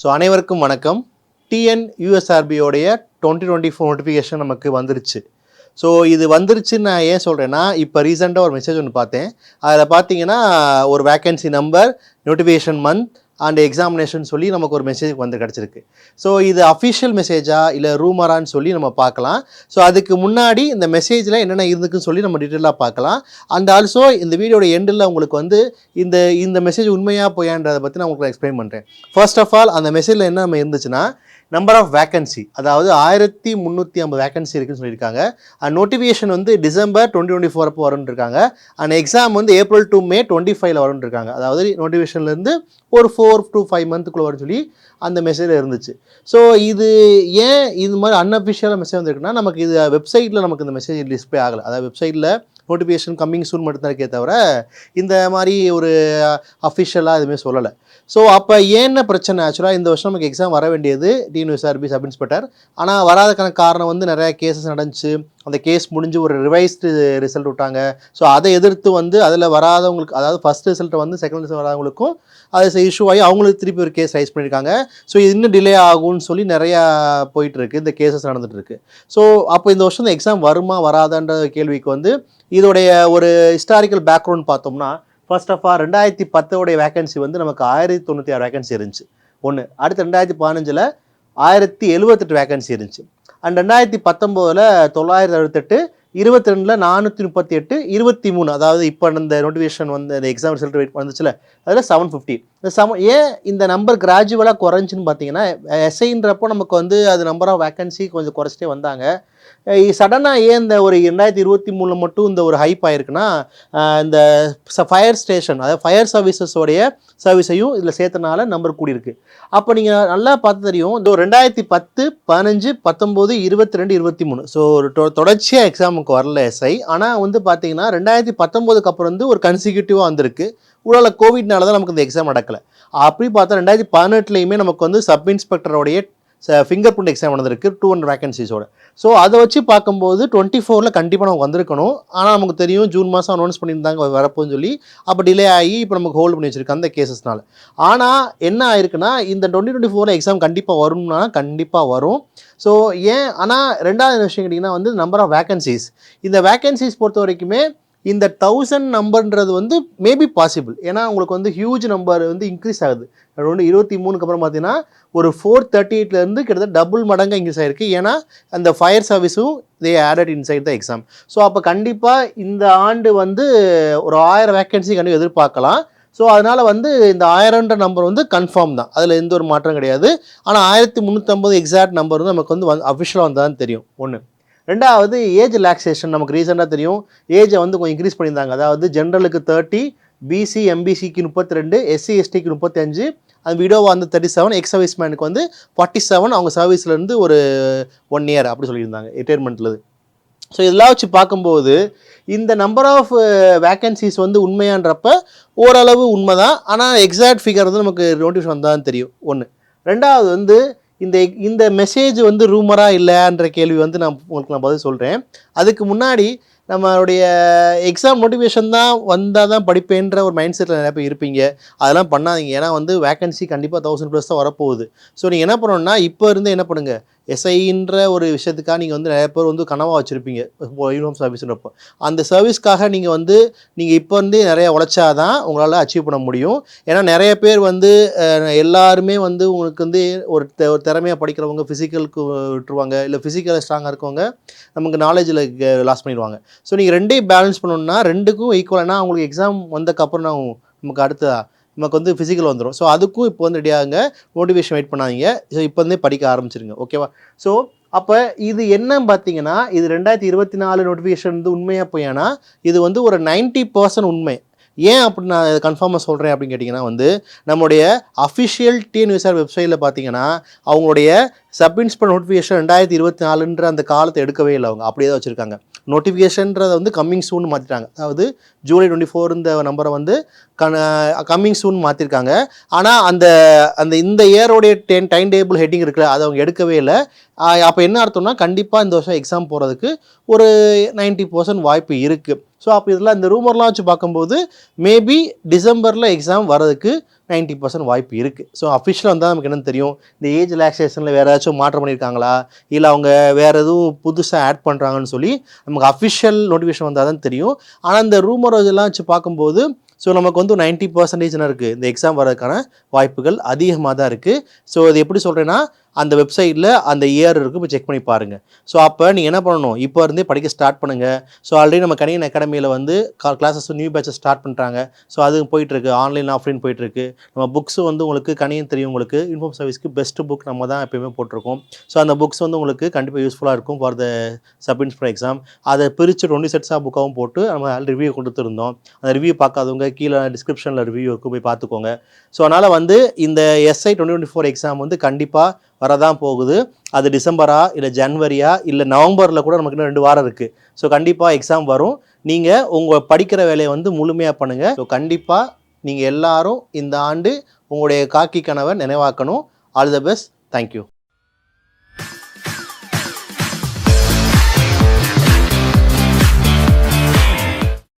So அனைவருக்கும் வணக்கம். டிஎன்யூஎஸ்ஆர்பியோடைய 2024 notification நமக்கு வந்துருச்சு. ஸோ இது வந்துருச்சுன்னு நான் ஏன் சொல்கிறேன்னா, இப்போ ரீசெண்டாக ஒரு மெசேஜ் ஒன்று பார்த்தேன். அதில் பார்த்தீங்கன்னா ஒரு vacancy number, notification month and examination சொல்லி நமக்கு ஒரு மெசேஜ் வந்து கிடச்சிருக்கு. ஸோ இது அஃபிஷியல் மெசேஜா இல்லை ரூமரான்னு சொல்லி நம்ம பார்க்கலாம். ஸோ அதுக்கு முன்னாடி இந்த மெசேஜில் என்னென்ன இருந்துக்குன்னு சொல்லி நம்ம டீட்டெயிலாக பார்க்கலாம். அண்ட் ஆல்சோ இந்த வீடியோட எண்டில் உங்களுக்கு வந்து இந்த மெசேஜ் உண்மையாக போயான்றதை பற்றி நான் உங்களுக்கு எக்ஸ்பிளைன் பண்ணுறேன். ஃபர்ஸ்ட் ஆஃப் ஆல் அந்த மெசேஜில் என்ன நம்ம இருந்துச்சுன்னா, நம்பர் ஆஃப் வேக்கன்சி, அதாவது 1350 வேக்கன்சி இருக்குன்னு சொல்லியிருக்காங்க. அண்ட் நோட்டிஃபிகேஷன் வந்து டிசம்பர் 2024 அப்போ வரும்னு இருக்காங்க. அண்ட் எக்ஸாம் வந்து April to May 25 வரும்னு இருக்காங்க. அதாவது நோட்டிஃபிகேஷன்லேருந்து ஒரு 4 to 5 மந்த்துக்குள்ளே வரும்னு சொல்லி அந்த மெசேஜில் இருந்துச்சு. ஸோ இது ஏன் இது மாதிரி அன்அஃபிஷியலாக மெசேஜ் வந்துருக்குன்னா, நமக்கு இது வெப்சைட்டில் நமக்கு இந்த மெசேஜ் டிஸ்பிளே ஆகலை. அதாவது வெப்சைட்டில் நோட்டிஃபிகேஷன் கம்மிங் சூன் மட்டும் தான் இருக்கே தவிர இந்த மாதிரி ஒரு அஃபிஷியலாக எதுவுமே சொல்லலை. ஸோ அப்போ என்ன பிரச்சனை, ஆக்சுவலாக இந்த வருஷம் நமக்கு எக்ஸாம் வர வேண்டியது டிஎன்யூஎஸ்ஆர்பி சப் இன்ஸ்பெக்டர். ஆனால் வராதக்கான காரணம் வந்து நிறையா கேசஸ் நடந்துச்சு. அந்த கேஸ் முடிஞ்சு ஒரு ரிவைஸ்டு ரிசல்ட் விட்டாங்க. ஸோ அதை எதிர்த்து வந்து அதில் வராதவங்களுக்கு, அதாவது ஃபஸ்ட் ரிசல்ட்டை வந்து செகண்ட் ரிசல்ட் வராதவங்களுக்கும் அது இஷ்யூ ஆகி அவங்களுக்கு திருப்பி ஒரு கேஸ் ரைஸ் பண்ணியிருக்காங்க. ஸோ இது இன்னும் டிலே ஆகும்னு சொல்லி நிறையா போயிட்டுருக்கு, இந்த கேசஸ் நடந்துகிட்ருக்கு. ஸோ அப்போ இந்த வருஷம் இந்த எக்ஸாம் வருமா வராதான்ற கேள்விக்கு வந்து இதோடைய ஒரு ஹிஸ்டாரிக்கல் பேக்ரவுண்ட் பார்த்தோம்னா, ஃபர்ஸ்ட் ஆஃப் ஆல் 2010 வேகன்சி வந்து நமக்கு 1096 வேகன்சி இருந்துச்சு ஒன்று. அடுத்து 2015 1078 வேகன்சி இருந்துச்சு. அண்ட் 2019 968, 22 438, 23, அதாவது இப்போ இந்த நோட்டிஃபிகேஷன் வந்து இந்த எக்ஸாம் ரிசல்ட் வெயிட் வந்துச்சுல, அதில் 750. ஏன் இந்த நம்பர் கிராஜுவலாக குறைஞ்சின்னு பார்த்தீங்கன்னா, எஸ்ஐன்றப்போ நமக்கு வந்து அது நம்பர் ஆஃப் வேக்கன்சி கொஞ்சம் குறைச்சிட்டே வந்தாங்க. சடனாக ஏன் இந்த ஒரு 2023 மட்டும் இந்த ஒரு ஹைப் ஆயிருக்குன்னா, இந்த ஃபயர் ஸ்டேஷன், அதாவது ஃபயர் சர்வீசஸோடைய சர்வீஸையும் இதில் சேர்த்தனால நம்பர் கூடியிருக்கு. அப்போ நீங்கள் நல்லா பார்த்து தெரியும், இந்த 2010, 15, 19, 22, 23 ஸோ ஒரு தொடர்ச்சியாக எக்ஸாமுக்கு வரல எஸ்ஐ. ஆனால் வந்து பார்த்தீங்கன்னா 2019 அப்புறம் வந்து ஒரு கன்சிக்யூட்டிவாக வந்திருக்கு. உடல கோவிட்னால தான் நமக்கு இந்த எக்ஸாம் நடக்கலை. அப்படி பார்த்தா 2018 நமக்கு வந்து சப் இன்ஸ்பெக்டரோடைய ஃபிங்கர் பிரிண்ட் எக்ஸாம் நடந்திருக்கு 200 வேகன்சிஸோட. ஸோ அதை வச்சு பார்க்கும்போது 24 கண்டிப்பாக நமக்கு வந்திருக்கணும். ஆனால் நமக்கு தெரியும் ஜூன் மாதம் அனௌன்ஸ் பண்ணியிருந்தாங்க வரப்போன்னு சொல்லி, அப்போ டிலே ஆகி இப்போ நமக்கு ஹோல்டு பண்ணி வச்சிருக்கு அந்த கேசஸ்னால. ஆனால் என்ன ஆயிருக்குன்னா, இந்த 2024 எக்ஸாம் கண்டிப்பாக வரும்னா கண்டிப்பாக வரும். ஸோ ஏன், ஆனால் ரெண்டாவது விஷயம் கேட்டிங்கன்னா வந்து நம்பர் ஆஃப் வேகன்சிஸ். இந்த வேகன்சிஸ் பொறுத்த வரைக்குமே இந்த 1000 நம்பர்ன்றது வந்து மேபி பாசிபிள். ஏன்னா உங்களுக்கு வந்து ஹியூஜ் நம்பர் வந்து இன்க்ரீஸ் ஆகுது. 2023 அப்புறம் பார்த்தீங்கன்னா ஒரு 438 கிட்டத்தட்ட டபுள் மடங்காக இன்க்ரீஸ் ஆகிருக்கு. ஏன்னா அந்த ஃபயர் சர்வீஸும் they added inside the exam. So அப்போ கண்டிப்பாக இந்த ஆண்டு வந்து ஒரு 1000 வேக்கன்சி கண்டிப்பாக எதிர்பார்க்கலாம். ஸோ அதனால் வந்து இந்த 1000ன்ற நம்பர் வந்து கன்ஃபார்ம் தான், அதில் எந்த ஒரு மாற்றம் கிடையாது. ஆனால் 1350 எக்ஸாக்ட் நம்பர் வந்து நமக்கு வந்து அஃபிஷியலாக வந்தால் தெரியும் ஒன்று. ரெண்டாவது ஏஜ் ரிலாக்ஸேஷன். நமக்கு ரீசெண்டாக தெரியும் ஏஜை வந்து கொஞ்சம் இன்க்ரீஸ் பண்ணியிருந்தாங்க. அதாவது ஜென்ரலுக்கு 30, பிசி எம்பிசிக்கு 32, எஸ்சி எஸ்டிக்கு 35, அந்த விடோவா வந்து 37, எக்ஸ் சர்வீஸ் மேனுக்கு வந்து 47, அவங்க சர்வீஸ்லேருந்து ஒரு 1 year அப்படி சொல்லியிருந்தாங்க ரிட்டையர்மெண்ட்டில். ஸோ இதெல்லாம் வச்சு பார்க்கும்போது இந்த நம்பர் ஆஃப் வேக்கன்சிஸ் வந்து உண்மையான்றப்ப ஓரளவு உண்மை தான். ஆனால் எக்ஸாக்ட் ஃபிகர் வந்து நமக்கு நோட்டிஃபிகேஷன் வந்தால் தெரியும் ஒன்று. ரெண்டாவது வந்து இந்த மெசேஜ் வந்து ரூமராக இல்லைன்ற கேள்வி வந்து நான் பதில் சொல்கிறேன். அதுக்கு முன்னாடி நம்மளுடைய எக்ஸாம் நோட்டிஃபிகேஷன் தான் வந்தால் தான் படிப்பேன்ற ஒரு மைண்ட் செட்டில் நிறைய பேர் இருப்பீங்க. அதெல்லாம் பண்ணாதீங்க. ஏன்னா வந்து வேக்கன்சி கண்டிப்பாக 1000+ தான் வரப்போகுது. ஸோ நீங்கள் என்ன பண்ணணும்னா, இப்போ இருந்து என்ன பண்ணுங்கள், எஸ்ஐன்ற ஒரு விஷயத்துக்காக நீங்கள் வந்து நிறைய பேர் வந்து கனவாக வச்சுருப்பீங்க யூனிஃபார்ம் சர்வீஸ்ன்றப்போ. அந்த சர்வீஸ்க்காக நீங்கள் இப்போ வந்து நிறைய உழைச்சாதான் உங்களால் அச்சீவ் பண்ண முடியும். ஏன்னா நிறைய பேர் வந்து எல்லாருமே வந்து உங்களுக்கு வந்து ஒரு திறமையாக படிக்கிறவங்க ஃபிசிக்கலுக்கு விட்டுருவாங்க, இல்லை ஃபிசிக்கலில் ஸ்ட்ராங்காக இருக்கவங்க நமக்கு நாலேஜில் லாஸ் பண்ணிடுவாங்க. ஸோ நீங்கள் ரெண்டையும் பேலன்ஸ் பண்ணணுன்னா ரெண்டுக்கும் ஈக்குவலானா உங்களுக்கு எக்ஸாம் வந்ததுக்கப்புறம் நமக்கு அடுத்ததா நமக்கு வந்து ஃபிசிக்கல் வந்துடும். ஸோ அதுக்கும் இப்போ வந்து ரெடியாகுங்க, நோட்டிஃபிகேஷன் வெயிட் பண்ணாதீங்க. ஸோ இப்போ வந்து படிக்க ஆரம்பிச்சிருங்க, ஓகேவா? ஸோ அப்போ இது என்னன்னு பார்த்தீங்கன்னா, இது 2024 நோட்டிஃபிகேஷன் வந்து உண்மையாக போயானா இது வந்து ஒரு 90% உண்மை. ஏன் அப்படி நான் இதை கன்ஃபார்மாக சொல்கிறேன் அப்படின்னு கேட்டிங்கன்னா வந்து, நம்மளுடைய அஃபிஷியல் டிஎன்யூஎஸ்ஆர் வெப்சைட்டில் பார்த்தீங்கன்னா அவங்களுடைய சப் இன்ஸ்பெக்டர் நோட்டிஃபிகேஷன் 2024ன்ற அந்த காலத்தை எடுக்கவே இல்லை. அவங்க அப்படியே தான் வச்சுருக்காங்க. நோட்டிஃபிகேஷன்றதை வந்து கம்மிங் சூன் மாற்றிட்டாங்க. அதாவது ஜூலை 24 இந்த நம்பரை வந்து கம்மிங் சூன் மாற்றிருக்காங்க. ஆனால் அந்த இந்த இயரோடைய டைம் டேபிள் ஹெட்டிங் இருக்குல்ல, அதை அவங்க எடுக்கவே இல்லை. அப்போ என்ன அர்த்தம்னா, கண்டிப்பாக இந்த வருஷம் எக்ஸாம் போகிறதுக்கு ஒரு 90% வாய்ப்பு இருக்குது. ஸோ அப்போ இதெல்லாம் இந்த ரூமர்லாம் வச்சு பார்க்கும்போது மேபி டிசம்பரில் எக்ஸாம் வரதுக்கு 90% வாய்ப்பு இருக்குது. ஸோ அஃபிஷியலாக வந்தால் நமக்கு என்னென்னு தெரியும். இந்த ஏஜ் ரிலாக்ஸேஷனில் வேறு ஏதாச்சும் மாற்றம் பண்ணியிருக்காங்களா, இல்லை அவங்க வேறு எதுவும் புதுசாக ஆட் பண்ணுறாங்கன்னு சொல்லி நமக்கு அஃபிஷியல் நோட்டிஃபிகேஷன் வந்தால் தான் தெரியும். ஆனால் இந்த ரூமர் இதெல்லாம் வச்சு பார்க்கும்போது ஸோ நமக்கு வந்து 90% இருக்குது இந்த எக்ஸாம் வரதுக்கான வாய்ப்புகள் அதிகமாக தான் இருக்குது. ஸோ இது எப்படி சொல்கிறேன்னா, அந்த வெப்சைட்டில் அந்த இயர் இருக்குது, போய் செக் பண்ணி பாருங்கள். ஸோ அப்போ நீங்கள் என்ன பண்ணணும், இப்போ இருந்தே படிக்க ஸ்டார்ட் பண்ணுங்கள். ஸோ ஆல்ரெடி நம்ம கணியன் அகாடமியில் வந்து கிளாஸஸ் நியூ பேட்சஸ் ஸ்டார்ட் பண்ணுறாங்க. ஸோ அது போயிட்டுருக்கு, ஆன்லைன் ஆஃப்லைன் போயிட்டுருக்கு. நம்ம புக்ஸ் வந்து உங்களுக்கு கணியன் தெரியும், உங்களுக்கு இன்ஃபார்ம் சர்வீஸ்க்கு பெஸ்ட்டு புக் நம்ம தான் எப்போயுமே போட்டிருக்கோம். ஸோ அந்த புக்ஸ் வந்து உங்களுக்கு கண்டிப்பாக யூஸ்ஃபுல்லாக இருக்கும் for the sub inspector exam. அதை பிரித்து 20 செட்ஸாக புக்காகவும் போட்டு நம்ம ரிவ்யூ கொடுத்துருந்தோம். அந்த ரிவ்யூ பார்க்காதவங்க கீழே டிஸ்கிரிப்ஷனில் ரிவ்யூ இருக்கும், போய் பார்த்துக்கோங்க. ஸோ அதனால் வந்து இந்த SI 2024 எக்ஸாம் வந்து கண்டிப்பாக வரதான் போகுது. அது டிசம்பரா இல்லை ஜனவரியா இல்லை நவம்பரில் கூட நமக்கு இன்னும் 2 வாரம் இருக்குது. ஸோ கண்டிப்பாக எக்ஸாம் வரும். நீங்கள் உங்கள் படிக்கிற வேலையை வந்து முழுமையாக பண்ணுங்கள். ஸோ கண்டிப்பாக நீங்கள் எல்லாரும் இந்த ஆண்டு உங்களுடைய காக்கி கனவை நினைவாக்கணும். All the best. தேங்க்யூ.